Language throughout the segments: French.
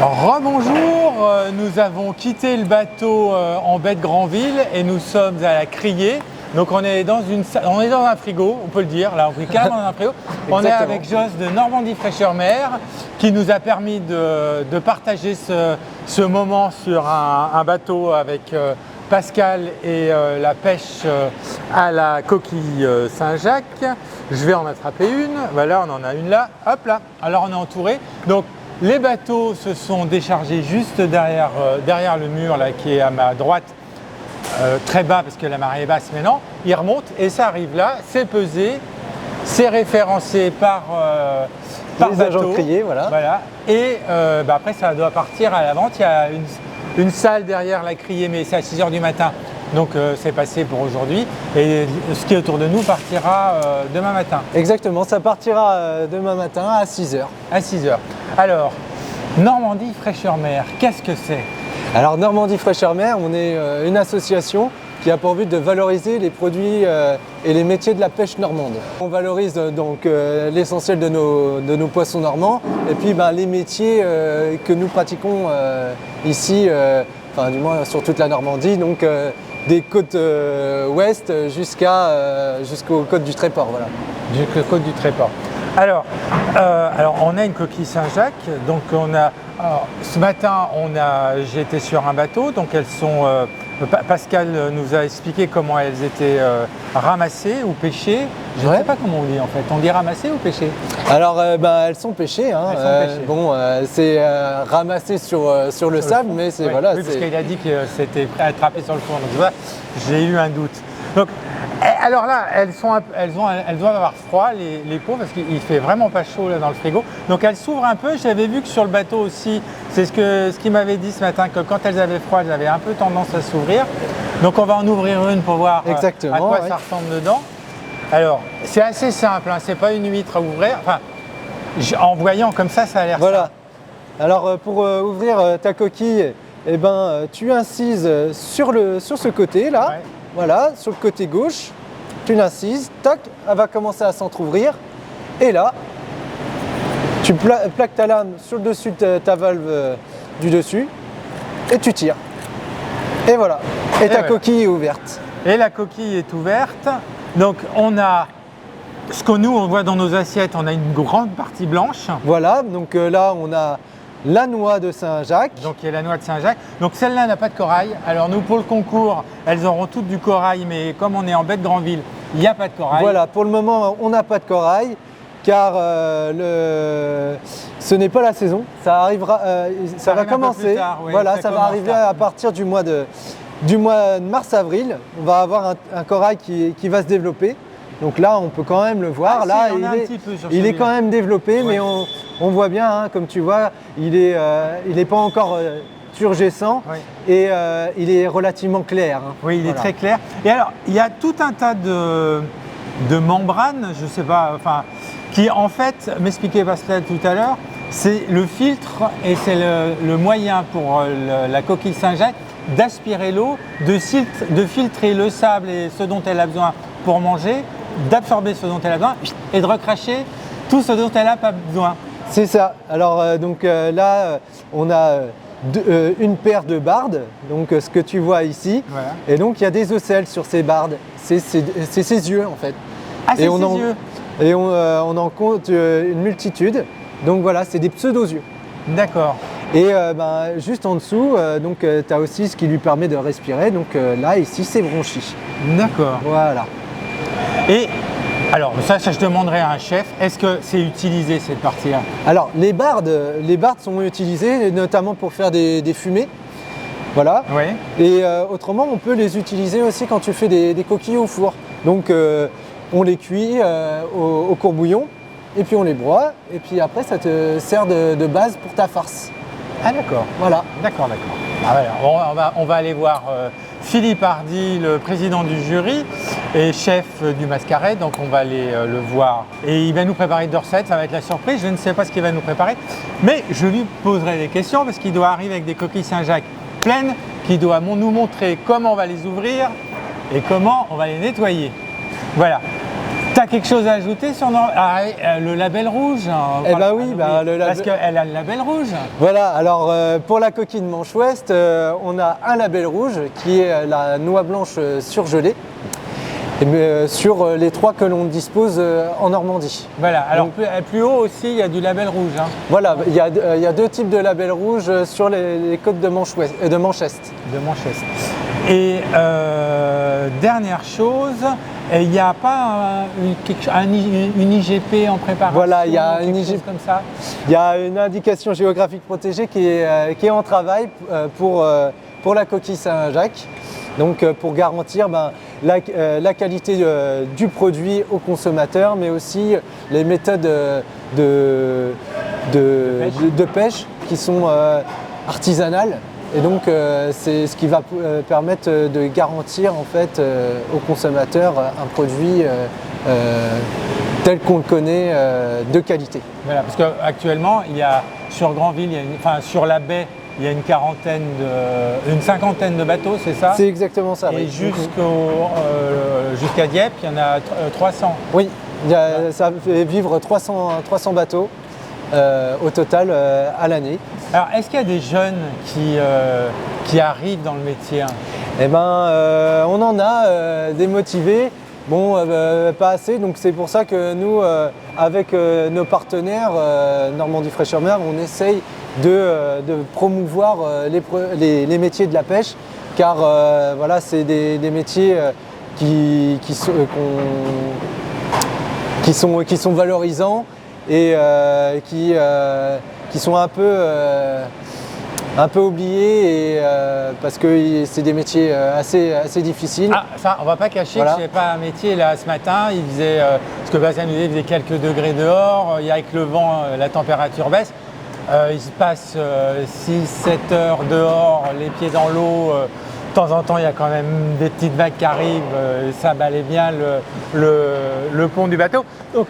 Rebonjour, nous avons quitté le bateau en baie de Granville et nous sommes à la Criée. Donc on est dans un frigo, on peut le dire, là on est carrément dans un frigo. On est avec Jos de Normandie Fraîcheur Mer qui nous a permis de partager ce moment sur un bateau avec Pascal et la pêche à la coquille Saint-Jacques. Je vais en attraper une, voilà on en a une là, hop là. Alors on est entouré. Donc les bateaux se sont déchargés juste derrière le mur là, qui est à ma droite, très bas parce que la marée est basse maintenant. Ils remontent et ça arrive là, c'est pesé, c'est référencé par les agents de Criée, voilà. Et après ça doit partir à la vente. Il y a une salle derrière la Criée, mais c'est à 6 h du matin. Donc c'est passé pour aujourd'hui et ce qui est autour de nous partira demain matin. Exactement, ça partira demain matin à 6 h. À 6 h. Alors, Normandie Fraîcheur Mer, qu'est-ce que c'est? Alors Normandie Fraîcheur Mer, on est une association qui a pour but de valoriser les produits et les métiers de la pêche normande. On valorise donc l'essentiel de nos poissons normands et puis les métiers que nous pratiquons ici, enfin du moins sur toute la Normandie, donc des côtes ouest jusqu'aux côtes du Tréport. Voilà. Jusqu'aux côtes du Tréport. Alors, on a une coquille Saint-Jacques, donc ce matin j'ai été sur un bateau, donc elles sont, Pascal nous a expliqué comment elles étaient ramassées ou pêchées. Je ne sais pas comment on dit en fait, on dit ramassées ou pêchées? Alors elles sont pêchées, hein. C'est ramassé sur le sable, mais c'est voilà. Oui, parce qu'il a dit que c'était attrapé sur le fond, donc voilà, j'ai eu un doute. Donc, alors là, elles doivent avoir froid, les peaux, parce qu'il fait vraiment pas chaud là dans le frigo. Donc elles s'ouvrent un peu. J'avais vu que sur le bateau aussi, c'est ce qu'il m'avait dit ce matin, que quand elles avaient froid, elles avaient un peu tendance à s'ouvrir. Donc on va en ouvrir une pour voir à quoi ça ressemble dedans. Alors, c'est assez simple, hein, c'est pas une huître à ouvrir. Enfin, en voyant comme ça a l'air voilà. simple. Alors pour ouvrir ta coquille, tu incises sur ce côté là. Ouais. Voilà, sur le côté gauche, tu l'incises, tac, elle va commencer à s'entrouvrir. Et là, tu plaques ta lame sur le dessus de ta valve du dessus et tu tires. Et voilà, et ta coquille est ouverte. Et la coquille est ouverte. Donc on a ce que nous on voit dans nos assiettes, on a une grande partie blanche. Voilà, donc là on a la noix de Saint-Jacques. Donc il y a la noix de Saint-Jacques. Donc celle-là n'a pas de corail. Alors nous pour le concours, elles auront toutes du corail, mais comme on est en baie de Granville, il n'y a pas de corail. Voilà, pour le moment on n'a pas de corail, car ce n'est pas la saison. Ça arrivera, ça va commencer. Tard, oui, voilà, ça va arriver à partir du mois de mars-avril. On va avoir un corail qui va se développer. Donc là, on peut quand même le voir. Là, il est quand même développé, mais on voit bien, hein, comme tu vois, il est pas encore turgescent et il est relativement clair. Hein. Oui, il est très clair. Et alors, il y a tout un tas de membranes, je sais pas, enfin, qui en fait, m'expliquait Pascal tout à l'heure, c'est le filtre et c'est le moyen pour la coquille Saint-Jacques d'aspirer l'eau, de filtrer le sable et ce dont elle a besoin pour manger, d'absorber ce dont elle a besoin et de recracher tout ce dont elle n'a pas besoin. C'est ça. Alors là, on a une paire de bardes, donc ce que tu vois ici. Voilà. Et donc il y a des ocelles sur ces bardes. C'est ses yeux en fait. Ah, c'est ses yeux. Et on en compte une multitude. Donc voilà, c'est des pseudo-yeux. D'accord. Et juste en dessous, tu as aussi ce qui lui permet de respirer. Donc là, ici, c'est bronchi. D'accord. Voilà. Et alors, ça je demanderais à un chef, est-ce que c'est utilisé cette partie-là? Alors, les bardes sont utilisées notamment pour faire des fumées. Voilà. Oui. Et autrement, on peut les utiliser aussi quand tu fais des coquilles au four. Donc, on les cuit au courbouillon et puis on les broie. Et puis après, ça te sert de base pour ta farce. Ah d'accord. Voilà. D'accord. Ah, voilà. On va aller voir Philippe Hardy, le président du jury et chef du Mascaret, donc on va aller le voir. Et il va nous préparer 2 recettes, ça va être la surprise, je ne sais pas ce qu'il va nous préparer, mais je lui poserai des questions parce qu'il doit arriver avec des coquilles Saint-Jacques pleines, qui doit nous montrer comment on va les ouvrir et comment on va les nettoyer. Voilà. as quelque chose à ajouter sur le label rouge? Eh ben oui, le label... Parce qu'elle a le label rouge. Voilà, alors pour la coquille de Manche Ouest, on a un label rouge qui est la noix blanche surgelée. Sur les 3 que l'on dispose en Normandie. Voilà, alors plus haut aussi, il y a du label rouge. Hein. Voilà, il y a 2 types de labels rouges sur les côtes de Manche Ouest, de Manche Est. De Manche Est. Et dernière chose, il n'y a pas une IGP en préparation? Voilà, il y a une IGP comme ça. Il y a une indication géographique protégée qui est en travail pour la coquille Saint-Jacques. Donc pour garantir la qualité du produit au consommateur, mais aussi les méthodes de pêche qui sont artisanales. Et donc c'est ce qui va permettre de garantir en fait au consommateur un produit tel qu'on le connaît de qualité. Voilà, parce qu'actuellement, il y a sur Granville, sur la baie, il y a une cinquantaine de bateaux, c'est ça? C'est exactement ça. Et oui. Jusqu'à Dieppe, il y en a 300. Oui, ça fait vivre 300 bateaux au total à l'année. Alors, est-ce qu'il y a des jeunes qui arrivent dans le métier? Eh ben, on en a des motivés. Bon, pas assez, donc c'est pour ça que nous, avec nos partenaires Normandie Fraîcheur Mer, on essaye de promouvoir les métiers de la pêche, car voilà, c'est des métiers qui sont valorisants et qui sont un peu oubliés parce que c'est des métiers assez difficiles. Ah, ça, on va pas cacher que c'est pas un métier. Là, ce matin, il faisait, ce que Bastien nous disait, il faisait quelques degrés dehors. Avec le vent, la température baisse. Il se passe 6-7 heures dehors, les pieds dans l'eau. De temps en temps, il y a quand même des petites vagues qui arrivent. Ça balaye bien le pont du bateau. Donc,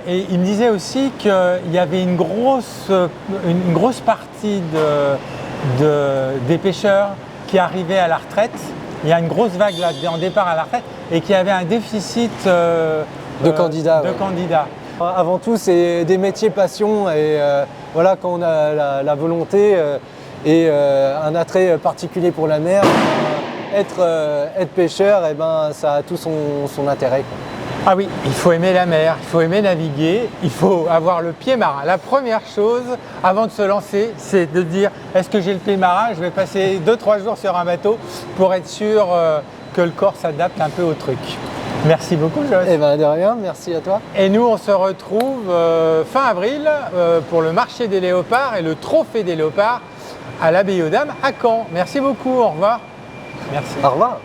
et il me disait aussi qu'il y avait une grosse partie des pêcheurs qui arrivaient à la retraite. Il y a une grosse vague là en départ à la retraite et qui avait un déficit de candidats. Avant tout, c'est des métiers passion et voilà, quand on a la volonté et un attrait particulier pour la mer, être pêcheur, et ben, ça a tout son intérêt, quoi. Ah oui, il faut aimer la mer, il faut aimer naviguer, il faut avoir le pied marin. La première chose, avant de se lancer, c'est de dire est-ce que j'ai le pied marin? Je vais passer 2-3 jours sur un bateau pour être sûr que le corps s'adapte un peu au truc. Merci beaucoup, Joss. Eh ben de rien, merci à toi. Et nous, on se retrouve fin avril pour le marché des léopards et le trophée des léopards à l'Abbaye aux Dames à Caen. Merci beaucoup, au revoir. Merci. Au revoir.